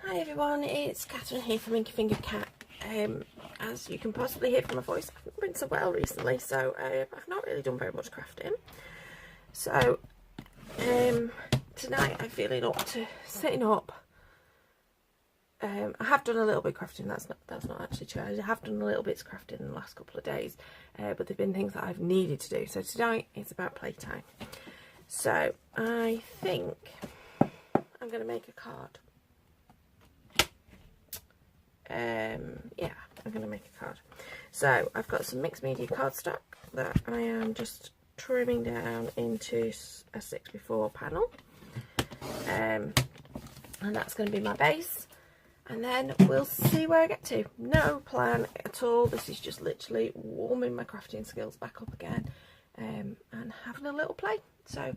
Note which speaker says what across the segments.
Speaker 1: Hi everyone, it's Catherine here from Inky Finger Cat. As you can possibly hear from my voice, I haven't been so well recently, so I've not really done very much crafting. So tonight I'm feeling up to setting up. I have done a little bit of crafting. That's not actually true. I have done a little bit of crafting in the last couple of days, but there've been things that I've needed to do. So tonight it's about playtime. So I think I'm going to make a card. Yeah, I'm going to make a card. So I've got some mixed media cardstock that I am just trimming down into a 6x4 panel, and that's going to be my base, and then we'll see where I get to. No plan at all. This is just literally warming my crafting skills back up again, and having a little play. So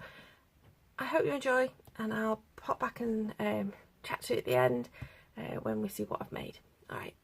Speaker 1: I hope you enjoy, and I'll pop back and chat to you at the end when we see what I've made. All right.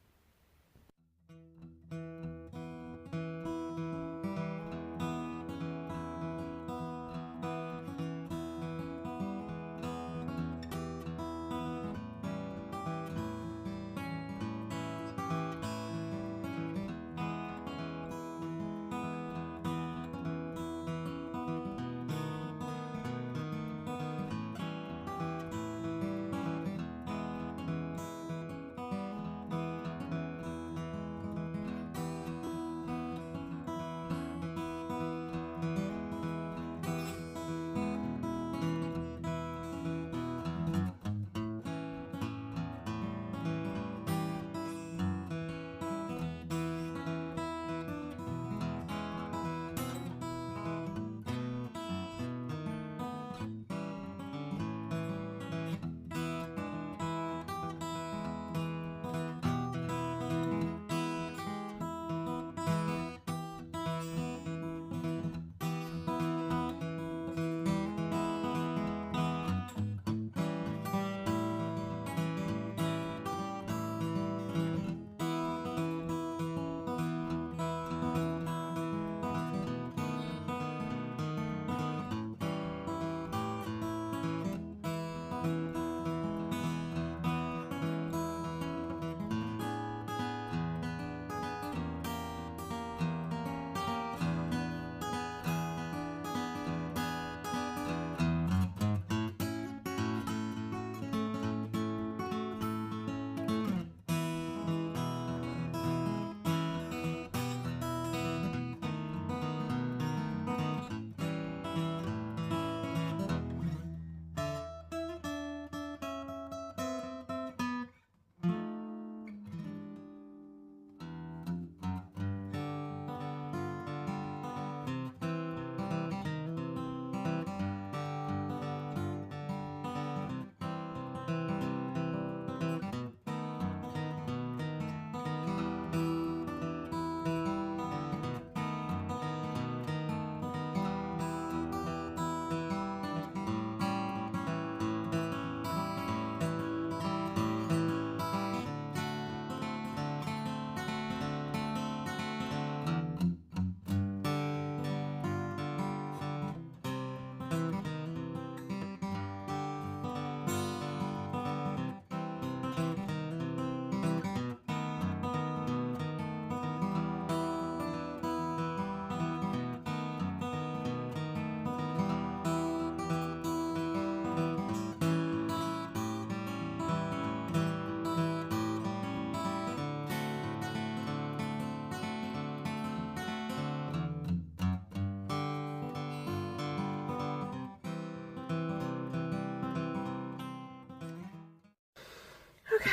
Speaker 1: Okay,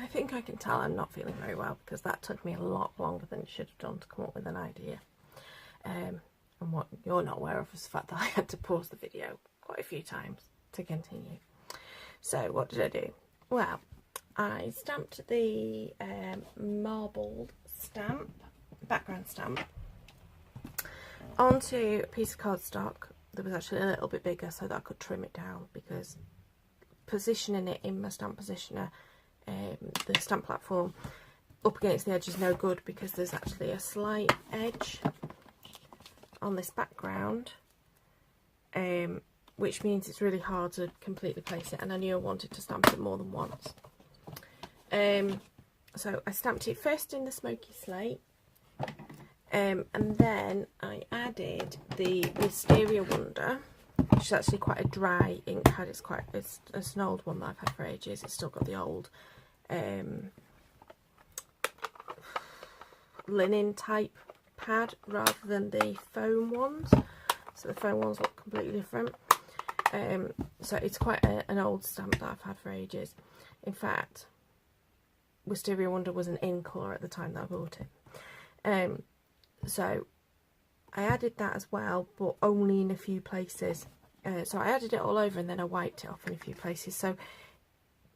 Speaker 1: I think I can tell I'm not feeling very well because that took me a lot longer than it should have done to come up with an idea. And what you're not aware of is the fact that I had to pause the video quite a few times to continue. So what did I do? Well, I stamped the marbled stamp, background stamp, onto a piece of cardstock that was actually a little bit bigger so that I could trim it down, because positioning it in my stamp positioner, the stamp platform, up against the edge is no good because there's actually a slight edge on this background, which means it's really hard to completely place it, and I knew I wanted to stamp it more than once. So I stamped it first in the Smoky Slate, and then I added the Wisteria Wonder, which is actually quite a dry ink pad. It's an old one that I've had for ages. It's still got the old linen type pad rather than the foam ones. So the foam ones look completely different. So it's quite an old stamp that I've had for ages. In fact, Wisteria Wonder was an in colour at the time that I bought it. So I added that as well, but only in a few places. So I added it all over and then I wiped it off in a few places. So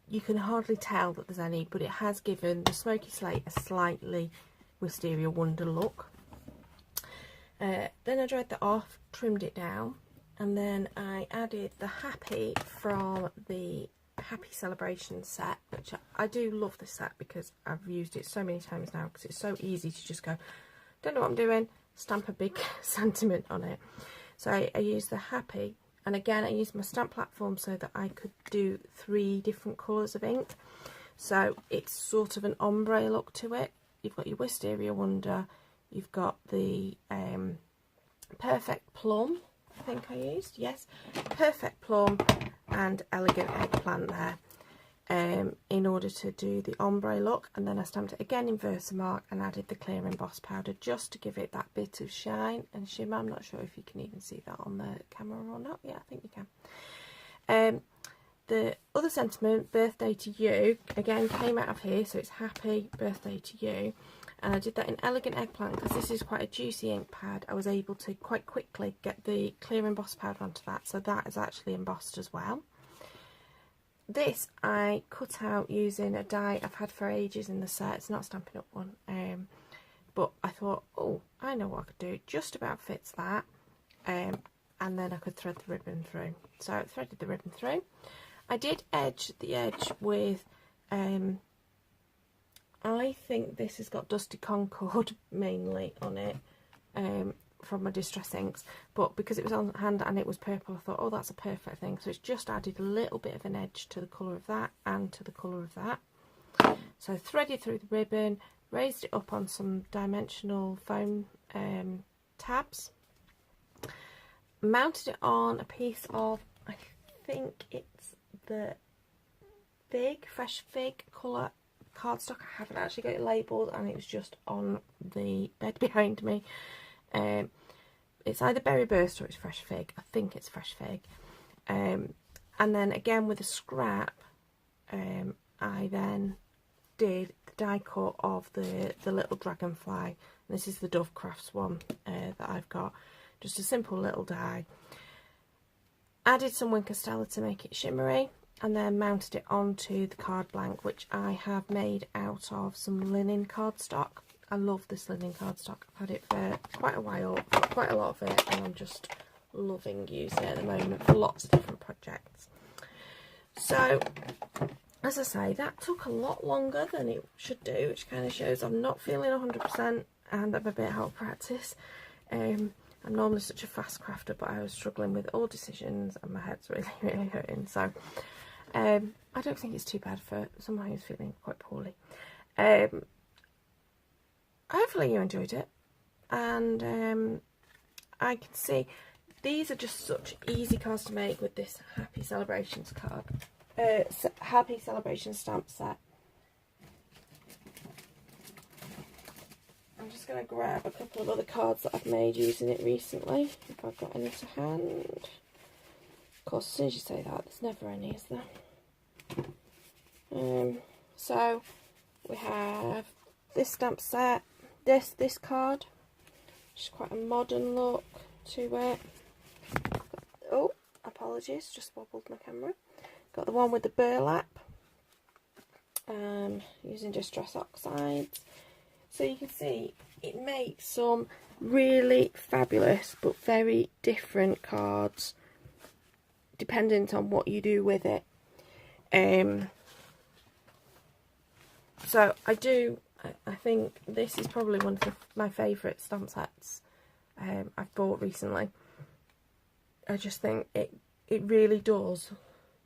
Speaker 1: you can hardly tell that there's any, but it has given the Smoky Slate a slightly Wisteria Wonder look. Then I dried that off, trimmed it down, and then I added the Happy from the Happy Celebration set, which I do love this set because I've used it so many times now, because it's so easy to just go, don't know what I'm doing, stamp a big sentiment on it. So I used the Happy, and again I used my stamp platform so that I could do 3 different colours of ink. So it's sort of an ombre look to it. You've got your Wisteria Wonder, you've got the Perfect Plum, I think I used, yes, Perfect Plum and Elegant Eggplant there, in order to do the ombre look. And then I stamped it again in Versamark and added the clear emboss powder just to give it that bit of shine and shimmer. I'm not sure if you can even see that on the camera or not. Yeah, I think you can. The other sentiment, Birthday to You, again came out of here, so it's Happy Birthday to You. And I did that in Elegant Eggplant because this is quite a juicy ink pad. I was able to quite quickly get the clear emboss powder onto that, so that is actually embossed as well. This I cut out using a die I've had for ages in the set. It's not a Stampin' Up one, but I thought, oh, I know what I could do. It just about fits that, and then I could thread the ribbon through. So I threaded the ribbon through. I did edge the edge with I think this has got Dusty Concord mainly on it, from my Distress Inks, but because it was on hand and it was purple, I thought, oh, that's a perfect thing. So it's just added a little bit of an edge to the colour of that and to the colour of that. So I threaded through the ribbon, raised it up on some dimensional foam tabs, mounted it on a piece of, I think it's the Fresh Fig colour cardstock. I haven't actually got it labelled, and it was just on the bed behind me. It's either Berry Burst or it's Fresh Fig. I think it's Fresh Fig. And then again with a scrap, I then did the die cut of the little dragonfly. This is the Dove Crafts one that I've got. Just a simple little die. Added some Wink Stella to make it shimmery, and then mounted it onto the card blank, which I have made out of some linen cardstock. I love this linen cardstock. I've had it for quite a while, got quite a lot of it, and I'm just loving using it at the moment for lots of different projects. So, as I say, that took a lot longer than it should do, which kind of shows I'm not feeling 100% and I'm a bit out of practice. I'm normally such a fast crafter, but I was struggling with all decisions and my head's really, really hurting. So, I don't think it's too bad for someone who's feeling quite poorly. Hopefully you enjoyed it, and I can see these are just such easy cards to make with this Happy Celebrations card, Happy Celebration stamp set. I'm just going to grab a couple of other cards that I've made using it recently, if I've got any to hand. Of course, as soon as you say that, there's never any, is there? So we have this stamp set, this card, which is quite a modern look to it. Oh, apologies, just wobbled my camera. Got the one with the burlap, using Distress Oxides. So you can see it makes some really fabulous but very different cards dependent on what you do with it. So I think this is probably one of my favourite stamp sets I've bought recently. I just think it really does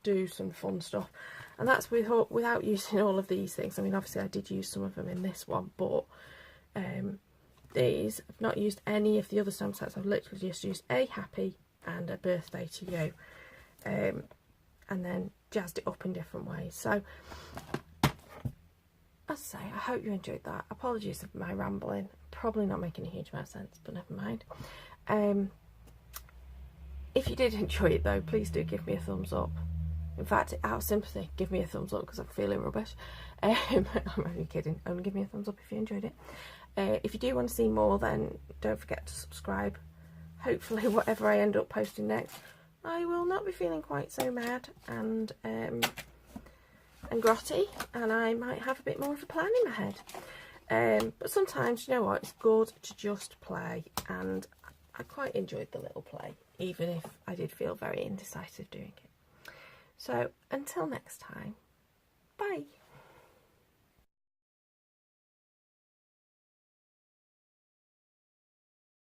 Speaker 1: do some fun stuff. And that's without using all of these things. I mean, obviously I did use some of them in this one, but these, I've not used any of the other stamp sets. I've literally just used a happy and a birthday to you, and then jazzed it up in different ways. So, as I say, I hope you enjoyed that. Apologies for my rambling. Probably not making a huge amount of sense, but never mind. If you did enjoy it though, please do give me a thumbs up. In fact, out of sympathy, give me a thumbs up because I'm feeling rubbish. I'm only kidding. Only give me a thumbs up if you enjoyed it. If you do want to see more, then don't forget to subscribe. Hopefully, whatever I end up posting next, I will not be feeling quite so mad and grotty, and I might have a bit more of a plan in my head. But sometimes, you know what, it's good to just play, and I quite enjoyed the little play, even if I did feel very indecisive doing it. So, until next time, bye.